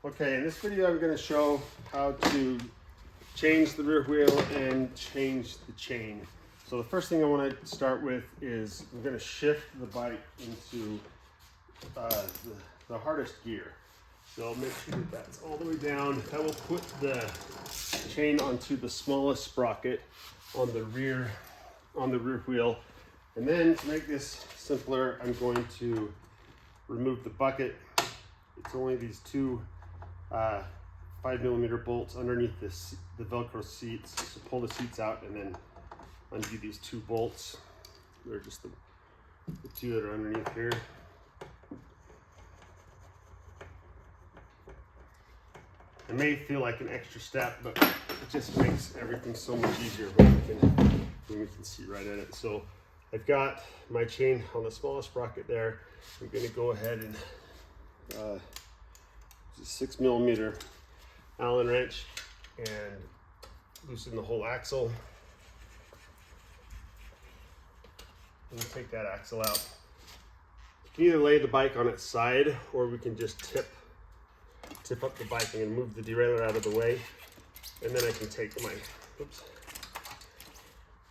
Okay, in this video I'm going to show how to change the rear wheel and change the chain. So the first thing I want to start with is I'm going to shift the bike into the hardest gear. So make sure that that's all the way down. That will put the chain onto the smallest sprocket on the rear wheel. And then to make this simpler, I'm going to remove the bucket. It's only these two 5mm bolts underneath the Velcro seats. So pull the seats out and then undo these two bolts. They're just the two that are underneath here. It may feel like an extra step, but it just makes everything so much easier when we can see right at it. So I've got my chain on the smallest sprocket there. I'm going to go ahead and use a 6mm Allen wrench and loosen the whole axle. And take that axle out. You can either lay the bike on its side, or we can just tip up the bike and move the derailleur out of the way. And then I can take my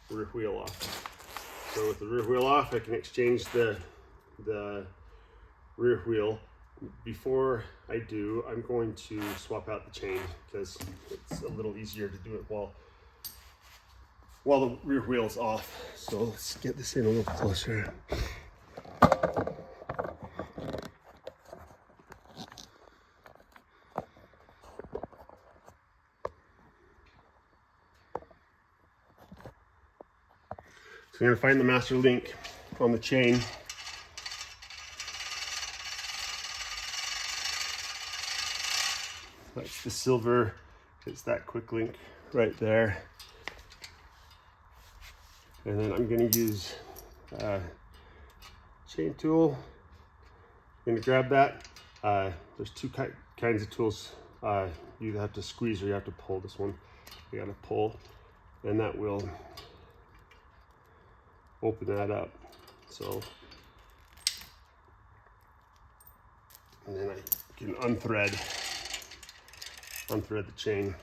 rear wheel off. So with the rear wheel off, I can exchange the rear wheel. Before I do, I'm going to swap out the chain because it's a little easier to do it while the rear wheel is off. So let's get this in a little closer. So I'm going to find the master link on the chain. That's the silver, it's that quick link right there. And then I'm going to use chain tool. I'm going to grab that. There's two kinds of tools. You either have to squeeze or you have to pull. This one you got to pull, and that will open that up. So, and then I can unthread the chain.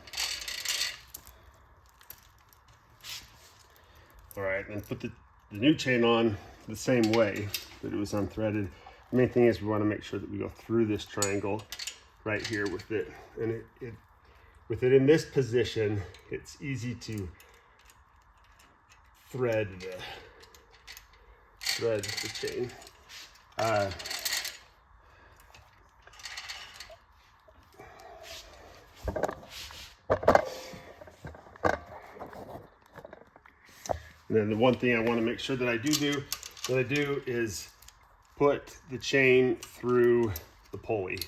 All right, then put the new chain on the same way that it was unthreaded. The main thing is we want to make sure that we go through this triangle right here with it. And with it in this position, it's easy to thread the chain. And then the one thing I want to make sure that I do is put the chain through the pulley.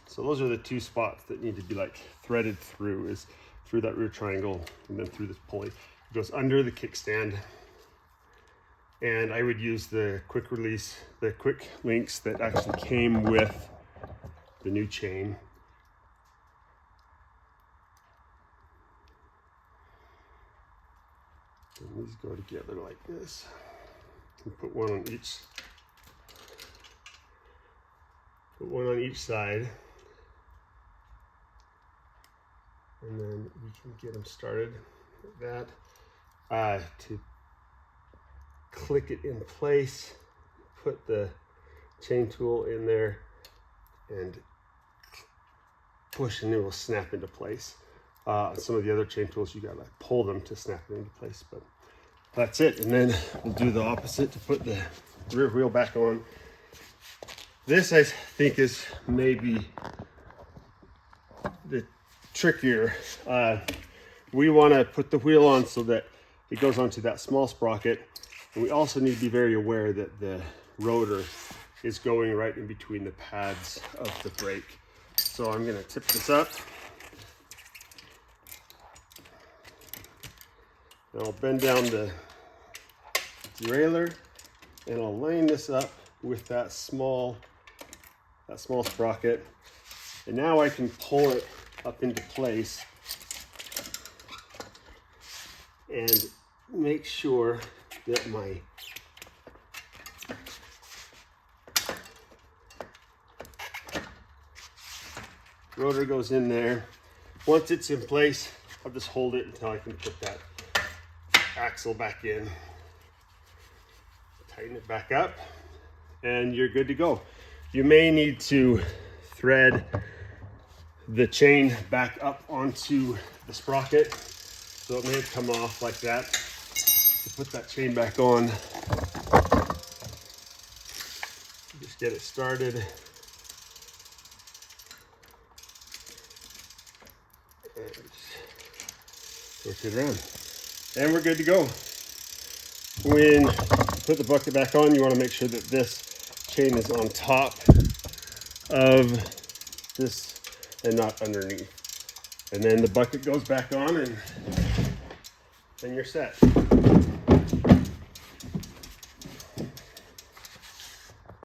So those are the two spots that need to be like threaded through, is through that rear triangle and then through this pulley. It goes under the kickstand. And I would use the quick release, the quick links that actually came with the new chain. And these go together like this. And put one on each side. And then we can get them started like that. To click it in place, put the chain tool in there and push, and it will snap into place. Some of the other chain tools, you gotta pull them to snap it into place, but that's it. And then we'll do the opposite to put the rear wheel back on. This, I think, is maybe the trickier. We want to put the wheel on so that it goes onto that small sprocket. And we also need to be very aware that the rotor is going right in between the pads of the brake. So I'm going to tip this up. And I'll bend down the derailleur and I'll line this up with that small sprocket. And now I can pull it up into place and make sure that my Rotor goes in there. Once it's in place, I'll just hold it until I can put that axle back in. Tighten it back up, and you're good to go. You may need to thread the chain back up onto the sprocket, so it may come off like that. To put that chain back on, just get it started. Switch it around, and we're good to go. When you put the bucket back on, you want to make sure that this chain is on top of this and not underneath. And then the bucket goes back on, and then you're set.